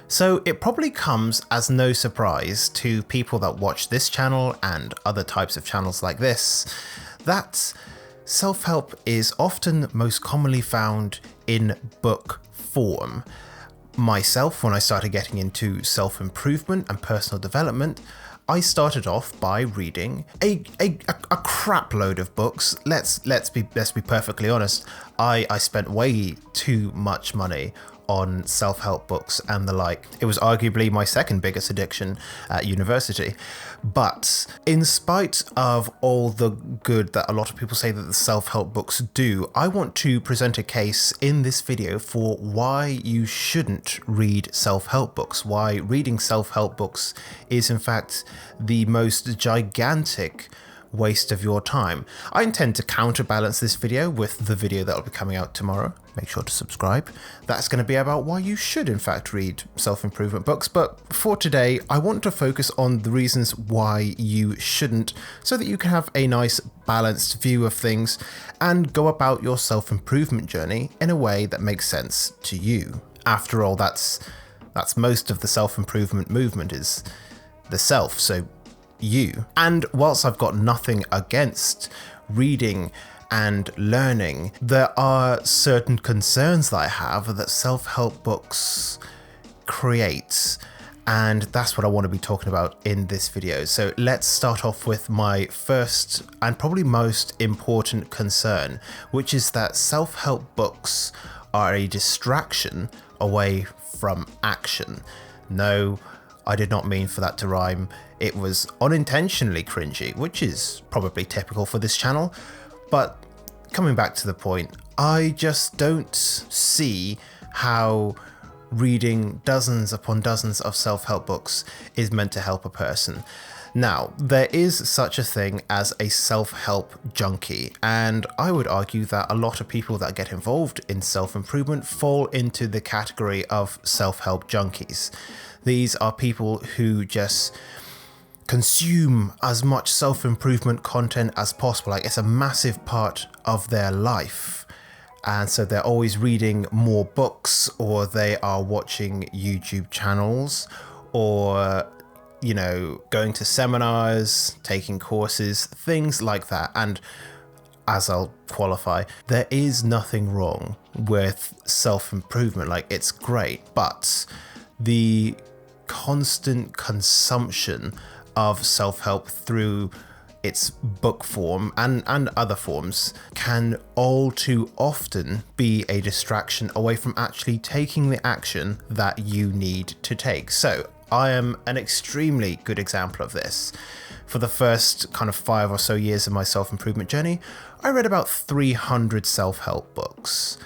So it probably comes as no surprise to people that watch this channel and other types of channels like this that self-help is often most commonly found in book form. Myself, when I started getting into self-improvement and personal development, I started off by reading a crap load of books. Let's be perfectly honest. I spent way too much money on self-help books and the like. It was arguably my second biggest addiction at university. But in spite of all the good that a lot of people say that the self-help books do, I want to present a case in this video for why you shouldn't read self-help books, why reading self-help books is in fact the most gigantic waste of your time. I intend to counterbalance this video with the video that will be coming out tomorrow. Make sure to subscribe. That's going to be about why you should in fact read self-improvement books, but for today I want to focus on the reasons why you shouldn't, so that you can have a nice balanced view of things and go about your self-improvement journey in a way that makes sense to you. After all, that's most of the self-improvement movement, is the self, so you. And whilst I've got nothing against reading and learning, there are certain concerns that I have that self-help books create, and that's what I want to be talking about in this video. So let's start off with my first and probably most important concern, which is that self-help books are a distraction away from action. No, I did not mean for that to rhyme. It was unintentionally cringy, which is probably typical for this channel. But coming back to the point, I just don't see how reading dozens upon dozens of self-help books is meant to help a person. Now, there is such a thing as a self-help junkie, and I would argue that a lot of people that get involved in self-improvement fall into the category of self-help junkies. These are people who just consume as much self-improvement content as possible. Like, it's a massive part of their life. And so they're always reading more books, or they are watching YouTube channels, or, you know, going to seminars, taking courses, things like that. And as I'll qualify, there is nothing wrong with self-improvement. Like, it's great, but the constant consumption of self-help through its book form and other forms can all too often be a distraction away from actually taking the action that you need to take. So I am an extremely good example of this. For the first kind of 5 or so years of my self-improvement journey, I read about 300 self-help books.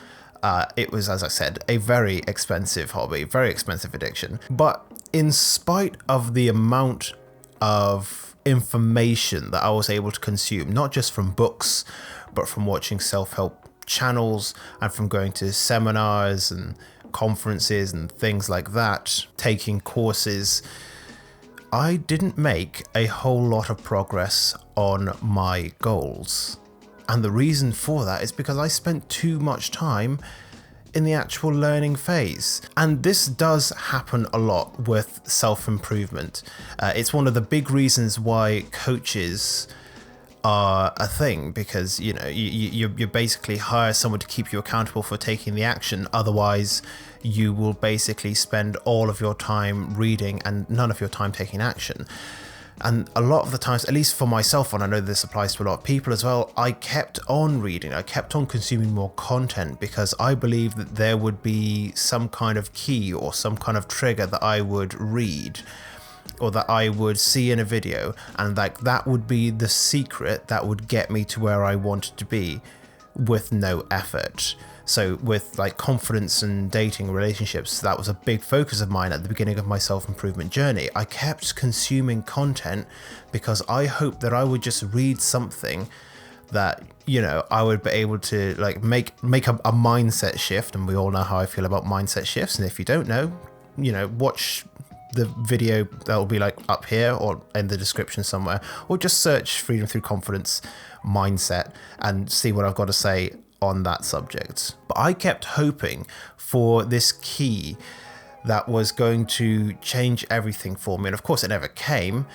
It was, as I said, a very expensive hobby, very expensive addiction. But in spite of the amount of information that I was able to consume, not just from books, but from watching self-help channels and from going to seminars and conferences and things like that, taking courses, I didn't make a whole lot of progress on my goals. And the reason for that is because I spent too much time in the actual learning phase. And this does happen a lot with self-improvement. It's one of the big reasons why coaches are a thing, because, you know, you basically hire someone to keep you accountable for taking the action. Otherwise, you will basically spend all of your time reading and none of your time taking action. And a lot of the times, at least for myself, and I know this applies to a lot of people as well, I kept on reading, I kept on consuming more content because I believed that there would be some kind of key or some kind of trigger that I would read or that I would see in a video, and like that would be the secret that would get me to where I wanted to be with no effort. So with like confidence and dating relationships, that was a big focus of mine at the beginning of my self-improvement journey. I kept consuming content because I hoped that I would just read something that, you know, I would be able to like make a mindset shift. And we all know how I feel about mindset shifts. And if you don't know, you know, watch the video that will be like up here or in the description somewhere, or just search Freedom Through Confidence mindset and see what I've got to say on that subject. But I kept hoping for this key that was going to change everything for me. And of course, it never came.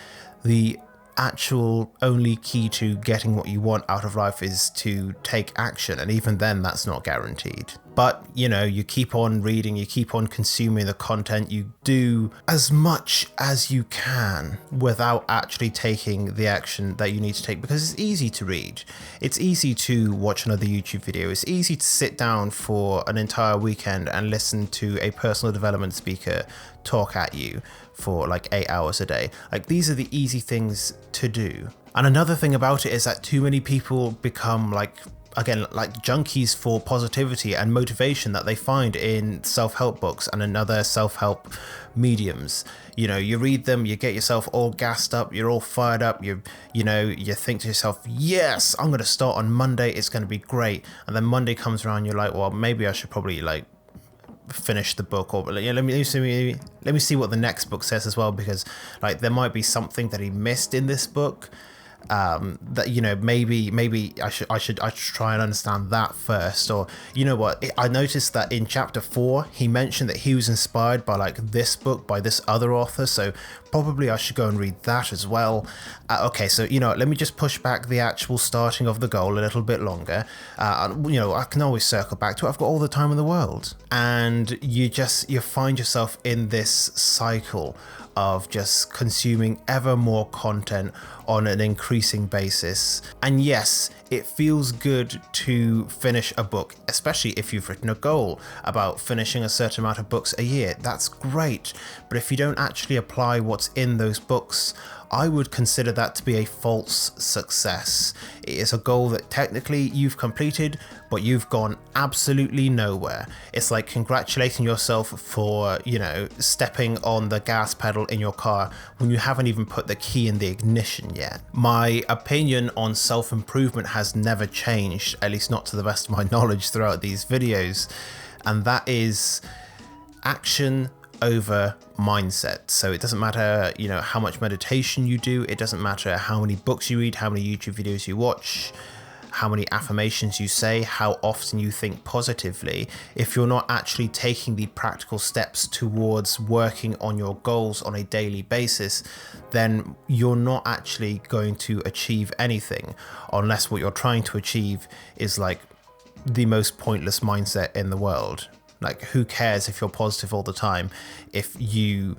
The actual only key to getting what you want out of life is to take action, and even then that's not guaranteed. But you know, you keep on reading, you keep on consuming the content, you do as much as you can without actually taking the action that you need to take, because it's easy to read, it's easy to watch another YouTube video, it's easy to sit down for an entire weekend and listen to a personal development speaker talk at you for like 8 hours a day. Like, these are the easy things to do. And another thing about it is that too many people become like junkies for positivity and motivation that they find in self-help books and in other self-help mediums. You know, you read them, you get yourself all gassed up, you're all fired up, you think to yourself, yes, I'm going to start on Monday, it's going to be great. And then Monday comes around, you're like, well, maybe I should probably like finish the book, or let me see what the next book says as well, because like there might be something that he missed in this book, that, you know, maybe I should try and understand that first. Or, you know what, I noticed that in chapter 4 he mentioned that he was inspired by like this book by this other author, so probably I should go and read that as well. Okay, so you know, let me just push back the actual starting of the goal a little bit longer. You know, I can always circle back to it, I've got all the time in the world. And you find yourself in this cycle of just consuming ever more content on an increasing basis. And yes, it feels good to finish a book, especially if you've written a goal about finishing a certain amount of books a year. That's great. But if you don't actually apply what's in those books, I would consider that to be a false success. It is a goal that technically you've completed, but you've gone absolutely nowhere. It's like congratulating yourself for, you know, stepping on the gas pedal in your car when you haven't even put the key in the ignition yet. My opinion on self-improvement has never changed, at least not to the best of my knowledge throughout these videos, and that is action over mindset. So it doesn't matter, you know, how much meditation you do, it doesn't matter how many books you read, how many YouTube videos you watch, how many affirmations you say, how often you think positively. If you're not actually taking the practical steps towards working on your goals on a daily basis, then you're not actually going to achieve anything, unless what you're trying to achieve is like the most pointless mindset in the world. Like, who cares if you're positive all the time if you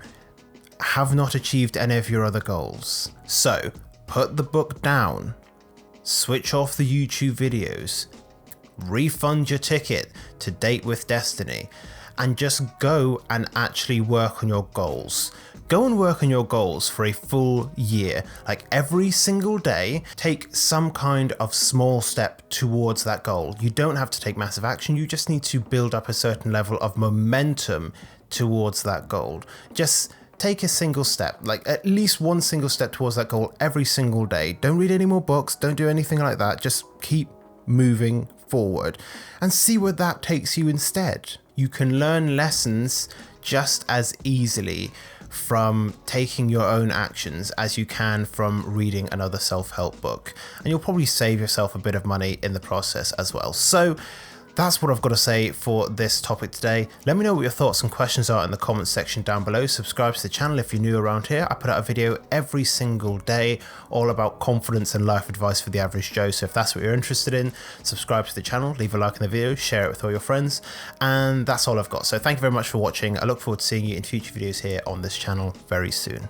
have not achieved any of your other goals? So put the book down, switch off the YouTube videos, refund your ticket to Date with Destiny, and just go and actually work on your goals. Go and work on your goals for a full year. Like, every single day, take some kind of small step towards that goal. You don't have to take massive action. You just need to build up a certain level of momentum towards that goal. Just take a single step, like at least one single step towards that goal every single day. Don't read any more books. Don't do anything like that. Just keep moving forward and see where that takes you instead. You can learn lessons just as easily from taking your own actions as you can from reading another self-help book, and you'll probably save yourself a bit of money in the process as well. So that's what I've got to say for this topic today. Let me know what your thoughts and questions are in the comments section down below. Subscribe to the channel if you're new around here. I put out a video every single day all about confidence and life advice for the average Joe. So if that's what you're interested in, subscribe to the channel, leave a like in the video, share it with all your friends, and that's all I've got. So thank you very much for watching. I look forward to seeing you in future videos here on this channel very soon.